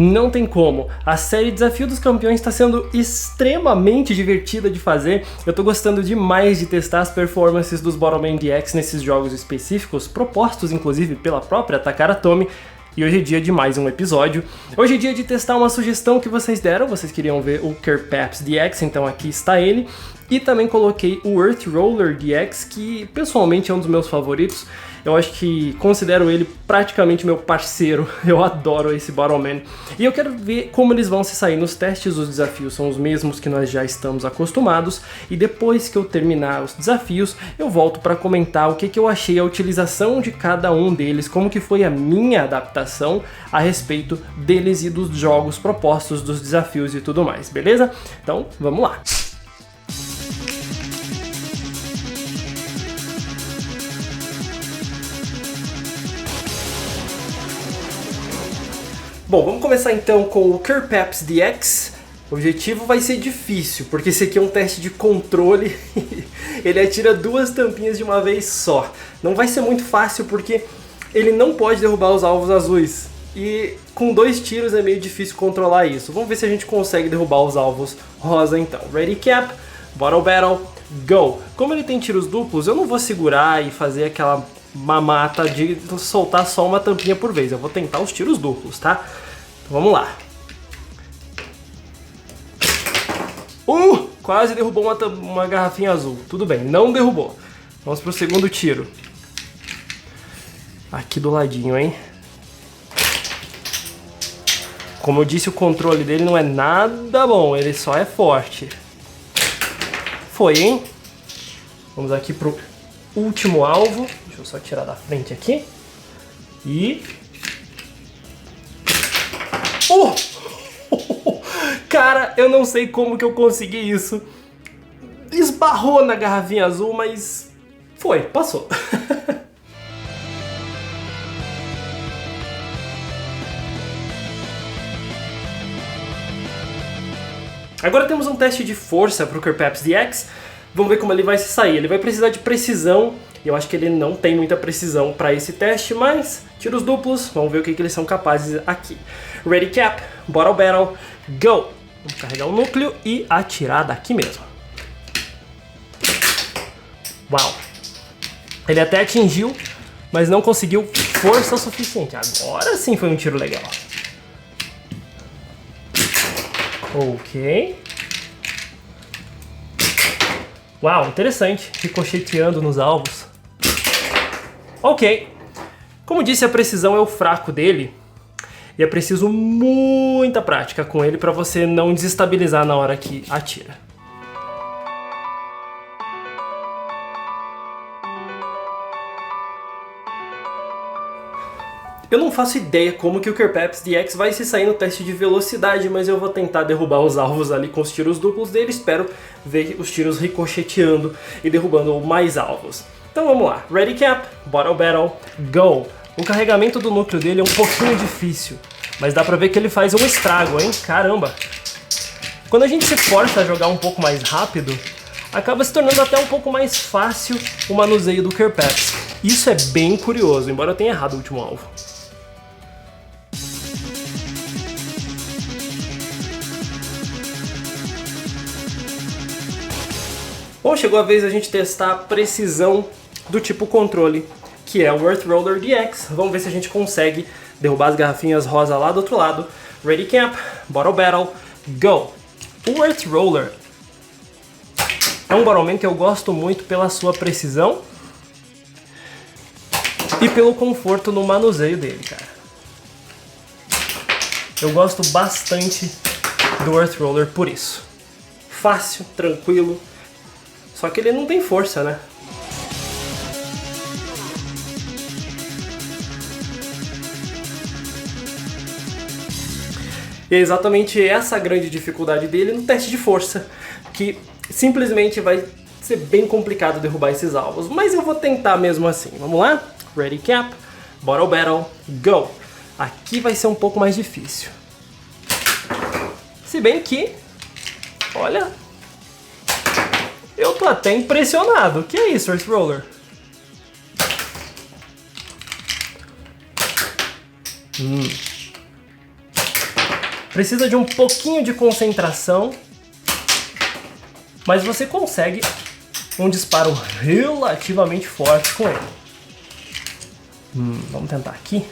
Não tem como. A série Desafio dos Campeões está sendo extremamente divertida de fazer. Eu tô gostando demais de testar as performances dos Bottlemen DX nesses jogos específicos, propostos inclusive pela própria Takara Tomy. E hoje é dia de mais um episódio. Hoje é dia de testar uma sugestão que vocês deram. Vocês queriam ver o Kerpaps DX, então aqui está ele. E também coloquei o Earth Roller DX, que pessoalmente é um dos meus favoritos. Eu acho que considero ele praticamente meu parceiro. Eu adoro esse Bottleman. E eu quero ver como eles vão se sair nos testes. Os desafios são os mesmos que nós já estamos acostumados. E depois que eu terminar os desafios, eu volto para comentar o que eu achei a utilização de cada um deles, como que foi a minha adaptação a respeito deles e dos jogos propostos, dos desafios e tudo mais, beleza? Então, vamos lá! Bom, vamos começar então com o Kerpaps DX. O objetivo vai ser difícil, porque esse aqui é um teste de controle. Ele atira 2 tampinhas de uma vez só. Não vai ser muito fácil porque ele não pode derrubar os alvos azuis. E com 2 tiros é meio difícil controlar isso. Vamos ver se a gente consegue derrubar os alvos rosa então. Ready Cap, Bottle Battle, Go! Como ele tem tiros duplos, eu não vou segurar e fazer aquela mamata de soltar só uma tampinha por vez. Eu vou tentar os tiros duplos, tá? Então vamos lá. Quase derrubou uma garrafinha azul. Tudo bem, não derrubou. Vamos pro segundo tiro. Aqui do ladinho, hein? Como eu disse, o controle dele não é nada bom. Ele só é forte. Foi, hein? Vamos aqui pro último alvo. Deixa eu só tirar da frente aqui. E... Cara, eu não sei como que eu consegui isso. Esbarrou na garrafinha azul, mas... foi, passou. Agora temos um teste de força para o Kerpaps DX. Vamos ver como ele vai se sair. Ele vai precisar de precisão. E eu acho que ele não tem muita precisão para esse teste, mas tiros duplos. Vamos ver o que eles são capazes aqui. Ready Cap, Bottle Battle, Go! Vamos carregar o núcleo e atirar daqui mesmo. Uau! Ele até atingiu, mas não conseguiu força suficiente. Agora sim foi um tiro legal. Ok. Uau, interessante. Ricocheteando nos alvos. Ok. Como disse, a precisão é o fraco dele. E é preciso muita prática com ele para você não desestabilizar na hora que atira. Eu não faço ideia como que o Kerpaps DX vai se sair no teste de velocidade, mas eu vou tentar derrubar os alvos ali com os tiros duplos dele. Espero ver os tiros ricocheteando e derrubando mais alvos. Então vamos lá. Ready Cap, Bottle Battle, Go! O carregamento do núcleo dele é um pouquinho difícil, mas dá pra ver que ele faz um estrago, hein? Caramba! Quando a gente se força a jogar um pouco mais rápido, acaba se tornando até um pouco mais fácil o manuseio do Kerpaps. Isso é bem curioso, embora eu tenha errado o último alvo. Bom, chegou a vez a gente testar a precisão do tipo controle, que é o Earth Roller DX. Vamos ver se a gente consegue derrubar as garrafinhas rosa lá do outro lado. Ready Camp, Bottle Battle, Go! O Earth Roller é um Bottleman que eu gosto muito pela sua precisão e pelo conforto no manuseio dele, cara. Eu gosto bastante do Earth Roller por isso. Fácil, tranquilo, só que ele não tem força, né? E é exatamente essa a grande dificuldade dele no teste de força, que simplesmente vai ser bem complicado derrubar esses alvos, mas eu vou tentar mesmo assim. Vamos lá? Ready Cap, Bottle Battle, Go! Aqui vai ser um pouco mais difícil. Se bem que, olha, eu tô até impressionado. O que é isso, Earth Roller? Precisa de um pouquinho de concentração, mas você consegue um disparo relativamente forte com ele. Vamos tentar aqui.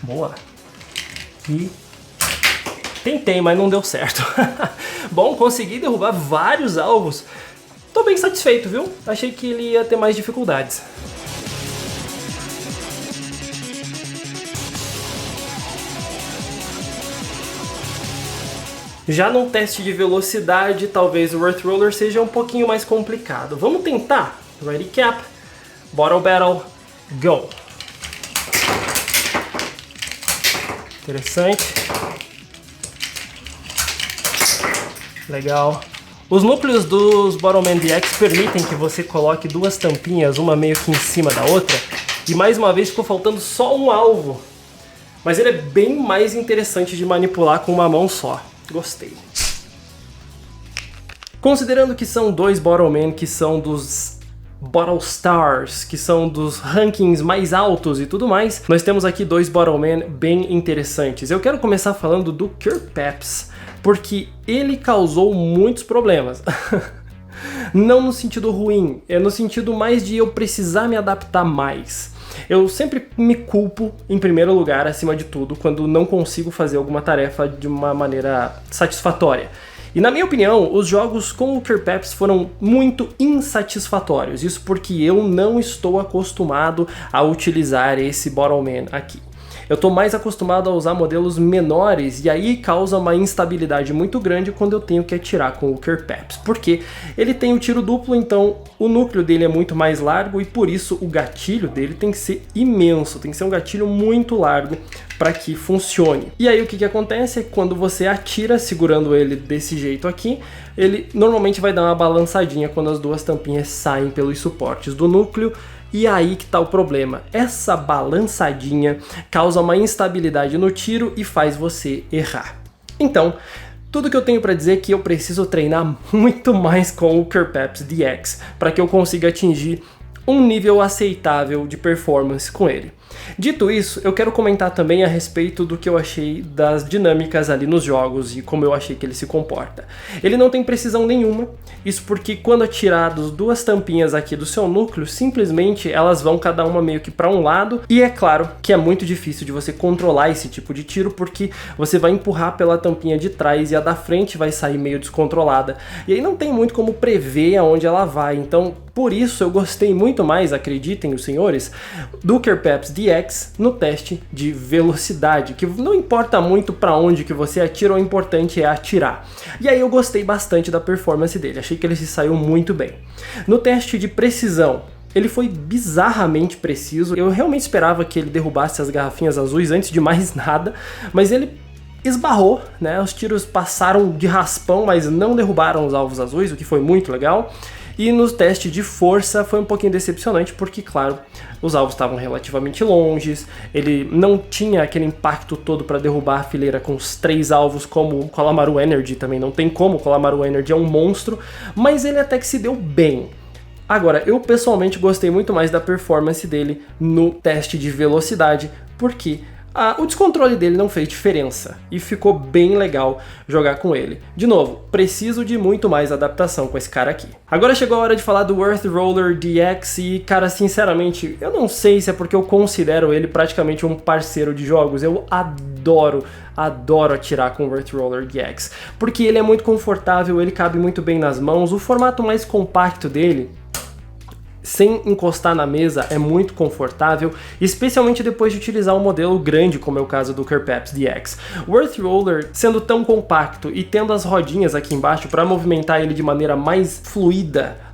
Boa. E tentei, mas não deu certo. Bom, consegui derrubar vários alvos. Tô bem satisfeito, viu? Achei que ele ia ter mais dificuldades. Já no teste de velocidade, talvez o Earth Roller seja um pouquinho mais complicado. Vamos tentar? Ready Cap, Bottle Battle, Go! Interessante. Legal. Os núcleos dos Bottleman DX permitem que você coloque duas tampinhas, uma meio que em cima da outra. E mais uma vez ficou faltando só um alvo. Mas ele é bem mais interessante de manipular com uma mão só. Gostei. Considerando que são dois Bottleman que são dos Bottle Stars, que são dos rankings mais altos e tudo mais, nós temos aqui dois Bottleman bem interessantes. Eu quero começar falando do Kirpeps, porque ele causou muitos problemas. Não no sentido ruim, é no sentido mais de eu precisar me adaptar mais. Eu sempre me culpo, em primeiro lugar, acima de tudo, quando não consigo fazer alguma tarefa de uma maneira satisfatória. E na minha opinião, os jogos com o Kirpeps foram muito insatisfatórios. Isso porque eu não estou acostumado a utilizar esse Bottleman aqui. Eu tô mais acostumado a usar modelos menores e aí causa uma instabilidade muito grande quando eu tenho que atirar com o Kirpeps, porque ele tem o tiro duplo, então o núcleo dele é muito mais largo e por isso o gatilho dele tem que ser imenso, tem que ser um gatilho muito largo para que funcione. E aí o que acontece é que quando você atira segurando ele desse jeito aqui, ele normalmente vai dar uma balançadinha quando as duas tampinhas saem pelos suportes do núcleo. E aí que tá o problema, essa balançadinha causa uma instabilidade no tiro e faz você errar. Então, tudo que eu tenho para dizer é que eu preciso treinar muito mais com o Kirpeps DX para que eu consiga atingir um nível aceitável de performance com ele. Dito isso, eu quero comentar também a respeito do que eu achei das dinâmicas ali nos jogos e como eu achei que ele se comporta. Ele não tem precisão nenhuma, isso porque quando atirados duas tampinhas aqui do seu núcleo, simplesmente elas vão cada uma meio que para um lado, e é claro que é muito difícil de você controlar esse tipo de tiro porque você vai empurrar pela tampinha de trás e a da frente vai sair meio descontrolada, e aí não tem muito como prever aonde ela vai. Então por isso eu gostei muito mais, acreditem os senhores, do Kirpeps DX no teste de velocidade, que não importa muito para onde que você atira, o importante é atirar. E aí eu gostei bastante da performance dele, achei que ele se saiu muito bem. No teste de precisão, ele foi bizarramente preciso, eu realmente esperava que ele derrubasse as garrafinhas azuis antes de mais nada, mas ele esbarrou, né? Os tiros passaram de raspão, mas não derrubaram os alvos azuis, o que foi muito legal. E no teste de força foi um pouquinho decepcionante porque, claro, os alvos estavam relativamente longes, ele não tinha aquele impacto todo para derrubar a fileira com os 3 alvos como o Kolomaru Energy, também não tem como, o Kolomaru Energy é um monstro, mas ele até que se deu bem. Agora, eu pessoalmente gostei muito mais da performance dele no teste de velocidade, porque o descontrole dele não fez diferença e ficou bem legal jogar com ele. De novo, preciso de muito mais adaptação com esse cara aqui. Agora chegou a hora de falar do Earth Roller DX e, cara, sinceramente, eu não sei se é porque eu considero ele praticamente um parceiro de jogos. Eu adoro atirar com o Earth Roller DX, porque ele é muito confortável, ele cabe muito bem nas mãos, o formato mais compacto dele, sem encostar na mesa, é muito confortável, especialmente depois de utilizar um modelo grande, como é o caso do Kirpeps DX. O Earth Roller, sendo tão compacto e tendo as rodinhas aqui embaixo para movimentar ele de maneira mais fluida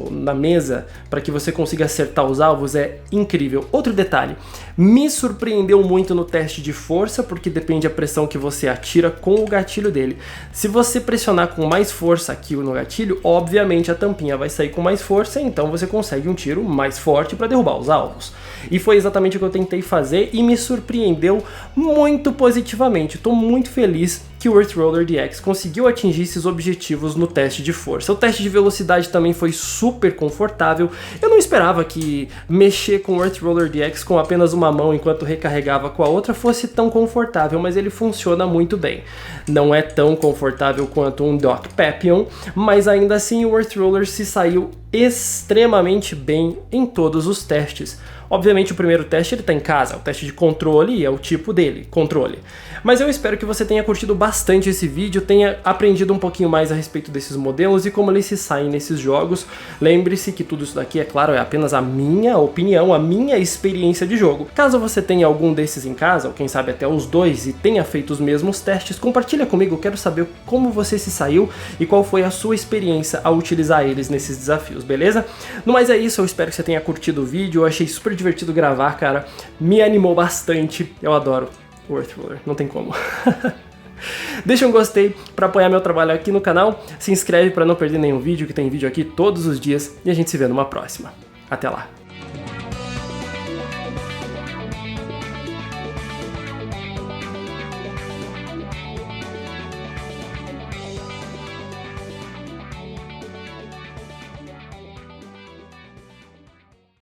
na mesa, para que você consiga acertar os alvos, é incrível. Outro detalhe, me surpreendeu muito no teste de força, porque depende da pressão que você atira com o gatilho dele. Se você pressionar com mais força aqui no gatilho, obviamente a tampinha vai sair com mais força, então você consegue um tiro mais forte para derrubar os alvos. E foi exatamente o que eu tentei fazer e me surpreendeu muito positivamente. Estou muito feliz que o Earth Roller DX conseguiu atingir esses objetivos no teste de força. O teste de velocidade também foi super confortável. Eu não esperava que mexer com o Earth Roller DX com apenas uma mão enquanto recarregava com a outra fosse tão confortável, mas ele funciona muito bem. Não é tão confortável quanto um Dock Papillon, mas ainda assim o Earth Roller se saiu extremamente bem em todos os testes. Obviamente o primeiro teste ele tá em casa, o teste de controle e é o tipo dele, controle. Mas eu espero que você tenha curtido bastante esse vídeo, tenha aprendido um pouquinho mais a respeito desses modelos e como eles se saem nesses jogos. Lembre-se que tudo isso daqui, é claro, é apenas a minha opinião, a minha experiência de jogo. Caso você tenha algum desses em casa, ou quem sabe até os dois, e tenha feito os mesmos testes, compartilha comigo, eu quero saber como você se saiu e qual foi a sua experiência ao utilizar eles nesses desafios, beleza? No mais é isso, eu espero que você tenha curtido o vídeo, eu achei super divertido gravar, cara, me animou bastante, eu adoro o Earth Roller, não tem como. Deixa um gostei para apoiar meu trabalho aqui no canal, se inscreve para não perder nenhum vídeo, que tem vídeo aqui todos os dias, e a gente se vê numa próxima. Até lá!